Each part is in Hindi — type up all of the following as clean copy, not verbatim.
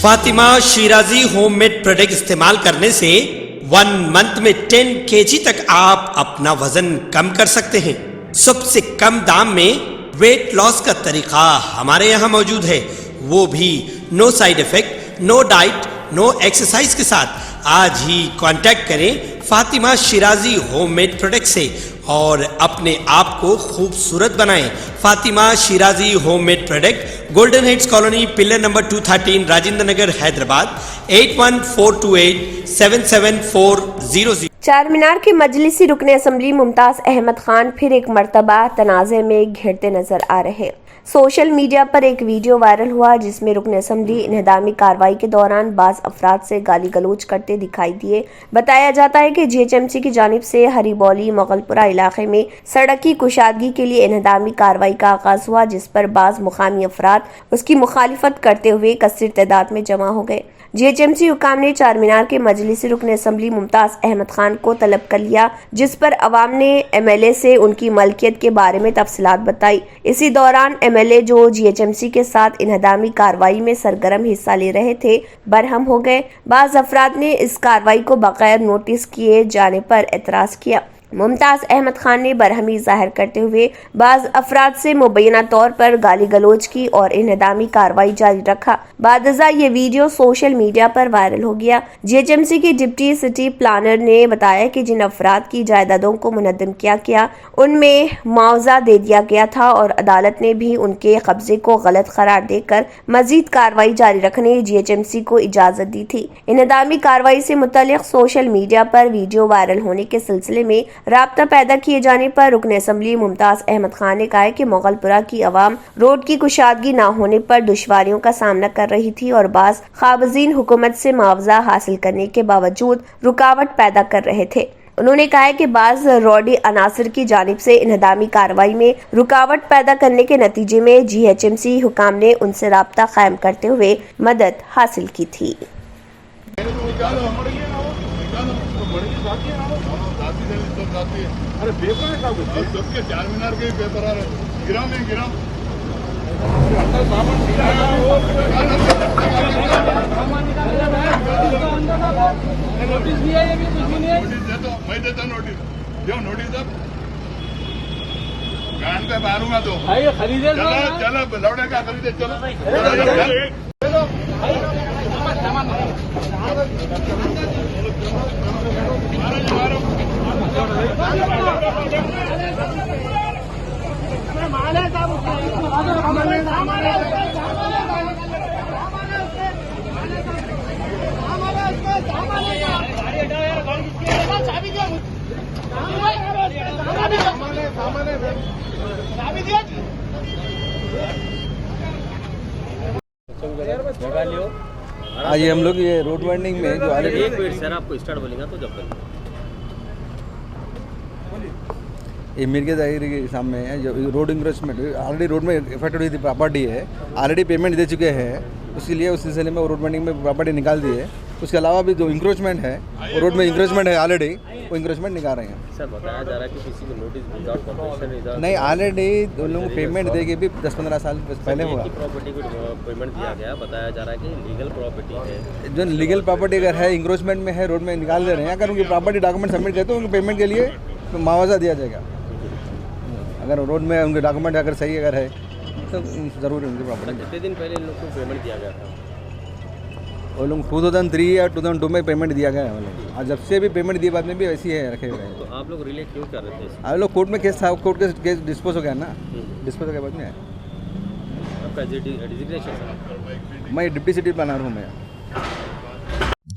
फातिमा शिराजी होममेड प्रोडक्ट इस्तेमाल करने से 1 मंथ में 10 kg तक आप अपना वजन कम कर सकते हैं। सबसे कम दाम में वेट लॉस का तरीका हमारे यहाँ मौजूद है, वो भी no side effect, no diet, no exercise के साथ। आज ही कांटेक्ट करें फातिमा शिराजी होममेड प्रोडक्ट से और अपने आप को खूबसूरत बनाएं। Fatima Shirazi homemade product, golden heads colony, pillar number 213, Rajendra Nagar, Hyderabad 8142877400। Char मीनार के मजलिसी रुकने असम्बली मुमताज अहमद खान फिर एक मर्तबा तनाज़े में घिरते नजर आ रहे। सोशल मीडिया पर एक वीडियो वायरल हुआ जिसमें रुकन असम्बली इन्हदामी कार्रवाई के दौरान बाज अफराद से गाली गलोच करते दिखाई दिए। बताया जाता है कि GHMC की जानिब से हरीबौली मोगलपुरा इलाके में सड़क की कुशादगी के लिए इन्हदामी कार्रवाई का आगाज हुआ, जिस पर बाज मुकामी अफराद उसकी मुखालिफत करते हुए कसीर तादाद में जमा हो गए। GHMC हुकाम ने चार मीनार के मजलिसी रुकन असम्बली मुमताज अहमद खान को तलब कर लिया, जिस पर अवाम ने MLA से उनकी मलकियत के बारे में तफसीलात बताई। इसी दौरान MLA जो GHMC के साथ इन्हदामी कार्रवाई में सरगर्म हिस्सा ले रहे थे बरहम हो गए। बाज अफराद ने इस कार्रवाई को बगैर नोटिस किए जाने पर एतराज किया। मुमताज अहमद खान ने बरहमी जाहिर करते हुए बाज अफराद से मुबैना तौर पर गाली गलोच की और इन्हदामी कार्रवाई जारी रखा। बादजा ये वीडियो सोशल मीडिया पर वायरल हो गया। GHMC की डिप्टी सिटी प्लानर ने बताया कि जिन अफराद की जायदादों को मुनद्दम किया गया उनमें मुआवजा दे दिया गया था और अदालत ने भी उनके कब्जे को गलत करार देकर मजीद कार्रवाई जारी रखने GHMC को इजाजत दी थी। इन्हदामी कार्रवाई से मुतल्लिक सोशल मीडिया पर वीडियो वायरल होने के सिलसिले में राब्ता पैदा किए जाने पर रुकन असम्बली मुमताज अहमद खान ने कहा कि मोगलपुरा की अवाम रोड की कुशादगी न होने पर दुश्वारियों का सामना कर रही थी और बाज खाबजीन हुकूमत से मुआवजा हासिल करने के बावजूद रुकावट पैदा कर रहे थे। उन्होंने कहा कि बाज रोडी अनासर की जानिब से इन्हदामी कार्रवाई में रुकावट पैदा करने के नतीजे में GHMC हुकाम ने उनसे राब्ता कायम करते हुए मदद हासिल की थी। अरे पेपर है साहब, सबके चार मीनार के पेपर आ रहे, गिरा में गिरा नोटिस भी है, ये भी कुछ भी नहीं है। नोटिस दे दो, मैं देता नोटिस, जो नोटिस दो गान पे मारूंगा तो खरीदे। चलो लौटे का खरीदे, चलो आज हम लोग ये रोड वाइंडिंग में जो ऑलरेडी एक मिनट सर, आपको स्टार्ट बोलेगा तो जब तक ये मिर्गे दायरे के सामने है जो रोड इंक्रोचमेंट ऑलरेडी रोड में इफेक्टेड हुई थी प्रॉपर्टी है, ऑलरेडी पेमेंट दे चुके हैं, उसके लिए उस सिलसिले में रोड वाइंडिंग में प्रॉपर्टी निकाल दी है। उसके अलावा भी जो इंक्रोचमेंट है वो रोड में इंक्रोचमेंट है ऑलरेडी, वो इंक्रोचमेंट निकाल रहे हैं। सर बताया जा रहा है कि किसी को नोटिस विदाउट कंपल्सन नहीं, ऑलरेडी उन लोगों को पेमेंट दे के भी 10-15 साल पहले हुआ। प्रॉपर्टी को पेमेंट दिया गया, बताया जा रहा है कि लीगल प्रॉपर्टी है। जो लीगल प्रॉपर्टी अगर है इंक्रोचमेंट में है, रोड में निकाल दे रहे हैं, अगर उनकी प्रॉपर्टी डॉक्यूमेंट सबमिट करते तो उनके पेमेंट के लिए मुआवजा दिया जाएगा। अगर रोड में उनके डॉक्यूमेंट अगर सही अगर है तो ज़रूर उनकी प्रॉपर्टी। कितने दिन पहले इन लोग को पेमेंट दिया गया था? वो लोग 2003 या 2002 में पेमेंट दिया गया है वो लोग, और जब से भी पेमेंट दिए बाद में भी वैसी है रखे हुए हैं। तो आप लोग रिले क्यों कर रहे थे? आप लोग कोर्ट में केस था, कोर्ट के केस डिस्पोज हो गया ना, डिस्पोज हो गया बाद में। आपका डिजिग्नेशन? मैं डिप्टी सिटी प्लानर हूँ मैं।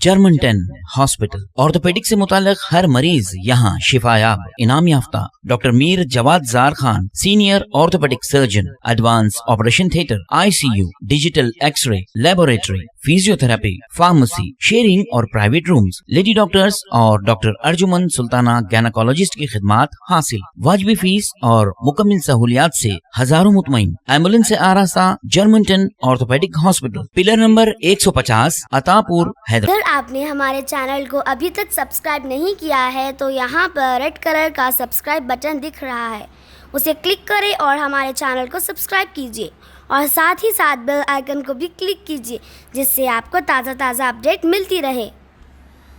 जर्मन-10 हॉस्पिटल ऑर्थोपेडिक से मुताल्लिक हर मरीज यहाँ शिफायाब। इनाम याफ्ता doctor Mir Jawad Jar Khan, senior orthopaedic surgeon, advance operation theatre, ICU, digital x-ray, laboratory, physiotherapy, pharmacy, sharing और प्राइवेट रूम्स, लेडी डॉक्टर्स और डॉक्टर अर्जुमन सुल्ताना गायनेकोलॉजिस्ट की खिदमात हासिल। वाजिबी फीस और मुकम्मल सहूलियात से हजारों मुतमईन। एम्बुलेंस से आरास्ता जर्मन-10 orthopaedic hospital, pillar number 150, Attapur, Hyderabad. आपने हमारे चैनल को अभी तक सब्सक्राइब नहीं किया है तो यहाँ पर रेड कलर का सब्सक्राइब बटन दिख रहा है, उसे क्लिक करें और हमारे चैनल को सब्सक्राइब कीजिए और साथ ही साथ बेल आइकन को भी क्लिक कीजिए जिससे आपको ताज़ा अपडेट मिलती रहे।